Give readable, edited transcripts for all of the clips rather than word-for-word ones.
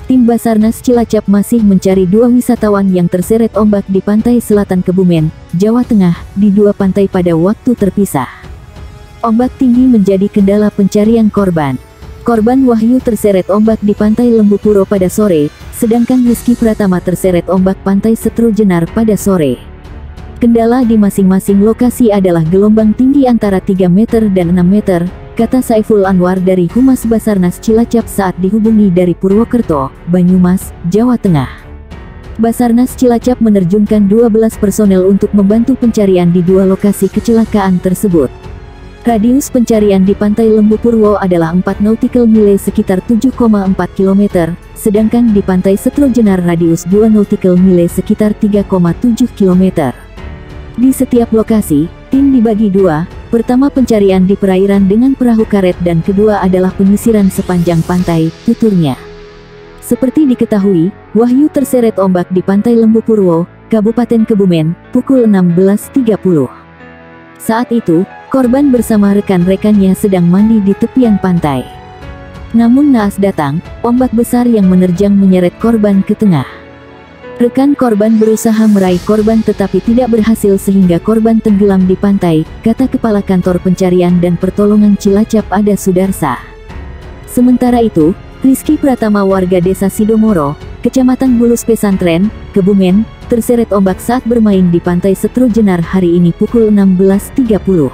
Tim Basarnas Cilacap masih mencari dua wisatawan yang terseret ombak di pantai selatan Kebumen, Jawa Tengah, di dua pantai pada waktu terpisah. Ombak tinggi menjadi kendala pencarian korban. Korban Wahyu terseret ombak di pantai Lembu Puro pada sore, sedangkan Rizky Pratama terseret ombak pantai Setru Jenar pada sore. Kendala di masing-masing lokasi adalah gelombang tinggi antara 3 meter dan 6 meter, kata Saiful Anwar dari Humas Basarnas Cilacap saat dihubungi dari Purwokerto, Banyumas, Jawa Tengah. Basarnas Cilacap menerjunkan 12 personel untuk membantu pencarian di dua lokasi kecelakaan tersebut. Radius pencarian di pantai Lembu Purwo adalah 4 nautical mile sekitar 7,4 km, sedangkan di pantai Setru Jenar radius 2 nautical mile sekitar 3,7 km. Di setiap lokasi, tim dibagi dua. Pertama pencarian di perairan dengan perahu karet dan kedua adalah penyisiran sepanjang pantai, tuturnya. Seperti diketahui, Wahyu terseret ombak di pantai Lembu Purwo, Kabupaten Kebumen, pukul 16.30. Saat itu, korban bersama rekan-rekannya sedang mandi di tepian pantai. Namun naas datang, ombak besar yang menerjang menyeret korban ke tengah. Rekan korban berusaha meraih korban tetapi tidak berhasil sehingga korban tenggelam di pantai, kata Kepala Kantor Pencarian dan Pertolongan Cilacap Ada Sudarsa. Sementara itu, Rizky Pratama warga Desa Sidomoro, Kecamatan Bulus Pesantren, Kebumen, terseret ombak saat bermain di pantai Setru Jenar hari ini pukul 16.30.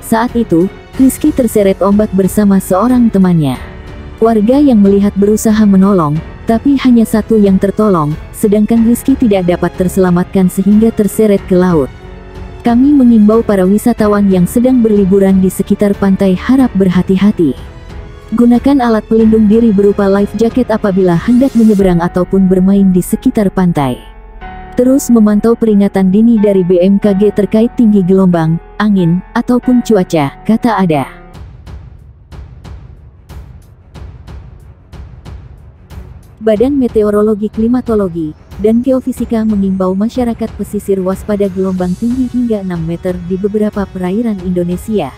Saat itu, Rizky terseret ombak bersama seorang temannya. Warga yang melihat berusaha menolong, tapi hanya satu yang tertolong, sedangkan Rizky tidak dapat terselamatkan sehingga terseret ke laut. Kami mengimbau para wisatawan yang sedang berliburan di sekitar pantai harap berhati-hati. Gunakan alat pelindung diri berupa life jacket apabila hendak menyeberang ataupun bermain di sekitar pantai. Terus memantau peringatan dini dari BMKG terkait tinggi gelombang, angin, ataupun cuaca, kata Ada. Badan Meteorologi, Klimatologi, dan Geofisika mengimbau masyarakat pesisir waspada gelombang tinggi hingga 6 meter di beberapa perairan Indonesia.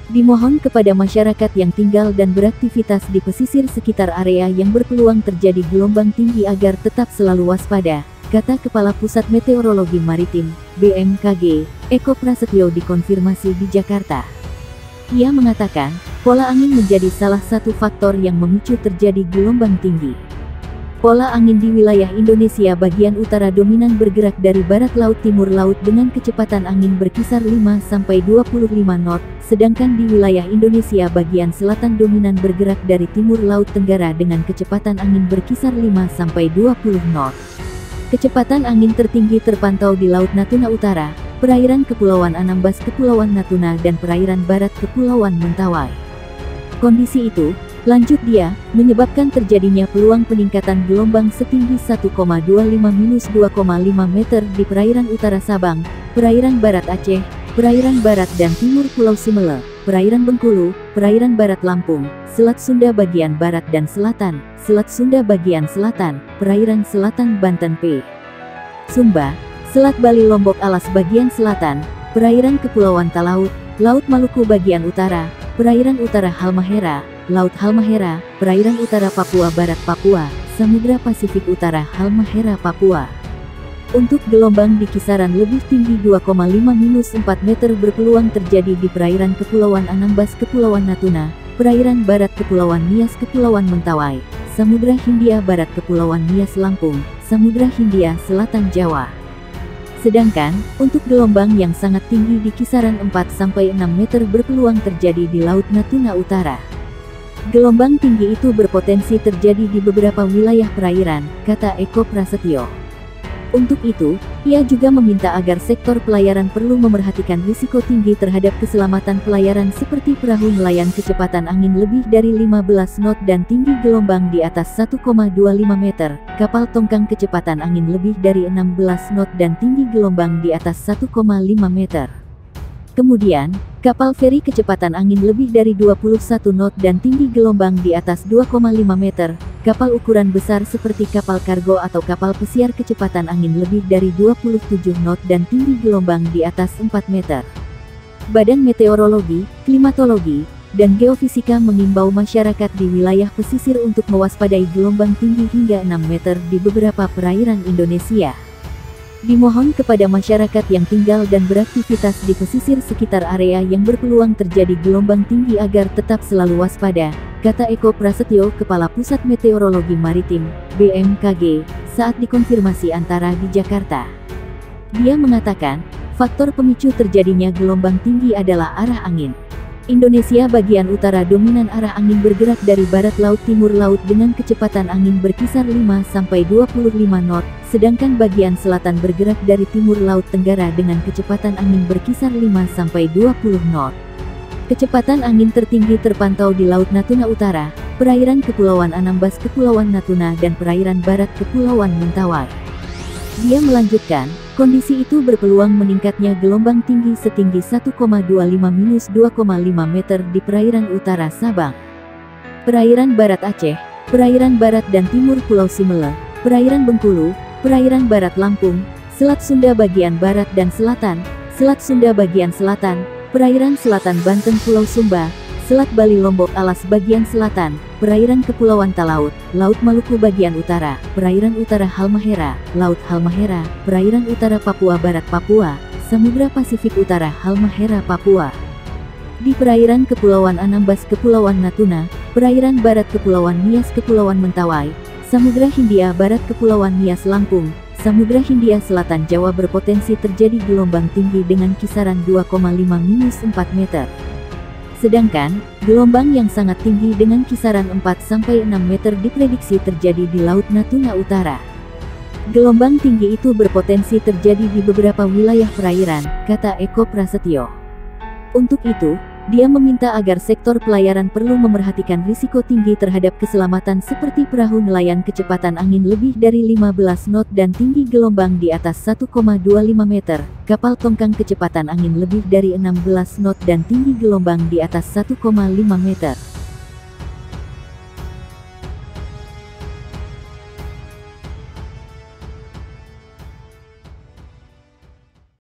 Dimohon kepada masyarakat yang tinggal dan beraktivitas di pesisir sekitar area yang berpeluang terjadi gelombang tinggi agar tetap selalu waspada, kata Kepala Pusat Meteorologi Maritim, BMKG, Eko Prasetyo dikonfirmasi di Jakarta. Ia mengatakan, pola angin menjadi salah satu faktor yang memicu terjadi gelombang tinggi. Pola angin di wilayah Indonesia bagian utara dominan bergerak dari barat laut timur laut dengan kecepatan angin berkisar 5-25 knot, sedangkan di wilayah Indonesia bagian selatan dominan bergerak dari timur laut tenggara dengan kecepatan angin berkisar 5-20 knot. Kecepatan angin tertinggi terpantau di Laut Natuna Utara, perairan Kepulauan Anambas Kepulauan Natuna dan perairan barat Kepulauan Mentawai. Kondisi itu, lanjut dia, menyebabkan terjadinya peluang peningkatan gelombang setinggi 1,25-2,5 meter di perairan utara Sabang, perairan barat Aceh, perairan barat dan timur Pulau Simele, perairan Bengkulu, perairan barat Lampung, Selat Sunda bagian barat dan selatan, Selat Sunda bagian selatan, perairan selatan Banten P. Sumba, Selat Bali Lombok Alas bagian selatan, perairan Kepulauan Talaut, Laut Maluku bagian utara, perairan utara Halmahera, Laut Halmahera, perairan utara Papua Barat Papua, Samudra Pasifik Utara Halmahera Papua. Untuk gelombang di kisaran lebih tinggi 2,5-4 meter berpeluang terjadi di perairan Kepulauan Anambas Kepulauan Natuna, perairan barat Kepulauan Nias Kepulauan Mentawai, Samudra Hindia Barat Kepulauan Nias Lampung, Samudra Hindia Selatan Jawa. Sedangkan, untuk gelombang yang sangat tinggi di kisaran 4-6 meter berpeluang terjadi di Laut Natuna Utara. Gelombang tinggi itu berpotensi terjadi di beberapa wilayah perairan, kata Eko Prasetyo. Untuk itu, ia juga meminta agar sektor pelayaran perlu memerhatikan risiko tinggi terhadap keselamatan pelayaran seperti perahu nelayan kecepatan angin lebih dari 15 knot dan tinggi gelombang di atas 1,25 meter, kapal tongkang kecepatan angin lebih dari 16 knot dan tinggi gelombang di atas 1,5 meter. Kemudian, kapal feri kecepatan angin lebih dari 21 knot dan tinggi gelombang di atas 2,5 meter, kapal ukuran besar seperti kapal kargo atau kapal pesiar kecepatan angin lebih dari 27 knot dan tinggi gelombang di atas 4 meter. Badan Meteorologi, Klimatologi, dan Geofisika mengimbau masyarakat di wilayah pesisir untuk mewaspadai gelombang tinggi hingga 6 meter di beberapa perairan Indonesia. Dimohon kepada masyarakat yang tinggal dan beraktivitas di pesisir sekitar area yang berpeluang terjadi gelombang tinggi agar tetap selalu waspada, kata Eko Prasetyo, Kepala Pusat Meteorologi Maritim, BMKG, saat dikonfirmasi Antara di Jakarta. Dia mengatakan, faktor pemicu terjadinya gelombang tinggi adalah arah angin. Indonesia bagian utara dominan arah angin bergerak dari barat laut timur laut dengan kecepatan angin berkisar 5-25 knot, sedangkan bagian selatan bergerak dari timur laut tenggara dengan kecepatan angin berkisar 5-20 knot. Kecepatan angin tertinggi terpantau di Laut Natuna Utara, perairan Kepulauan Anambas Kepulauan Natuna dan perairan barat Kepulauan Mentawai. Dia melanjutkan, kondisi itu berpeluang meningkatnya gelombang tinggi setinggi 1,25-2,5 meter di perairan utara Sabang, perairan barat Aceh, perairan barat dan timur Pulau Simele, perairan Bengkulu, perairan barat Lampung, Selat Sunda bagian barat dan selatan, Selat Sunda bagian selatan, perairan selatan Banten Pulau Sumba, Selat Bali Lombok Alas bagian selatan, perairan Kepulauan Talaut, Laut Maluku bagian utara, perairan utara Halmahera, Laut Halmahera, perairan utara Papua Barat Papua, Samudra Pasifik Utara Halmahera Papua. Di perairan Kepulauan Anambas Kepulauan Natuna, perairan barat Kepulauan Nias Kepulauan Mentawai, Samudra Hindia Barat Kepulauan Nias Lampung, Samudra Hindia Selatan Jawa berpotensi terjadi gelombang tinggi dengan kisaran 2,5-4 meter. Sedangkan, gelombang yang sangat tinggi dengan kisaran 4-6 meter diprediksi terjadi di Laut Natuna Utara. Gelombang tinggi itu berpotensi terjadi di beberapa wilayah perairan, kata Eko Prasetyo. Untuk itu, dia meminta agar sektor pelayaran perlu memerhatikan risiko tinggi terhadap keselamatan seperti perahu nelayan kecepatan angin lebih dari 15 knot dan tinggi gelombang di atas 1,25 meter, kapal tongkang kecepatan angin lebih dari 16 knot dan tinggi gelombang di atas 1,5 meter.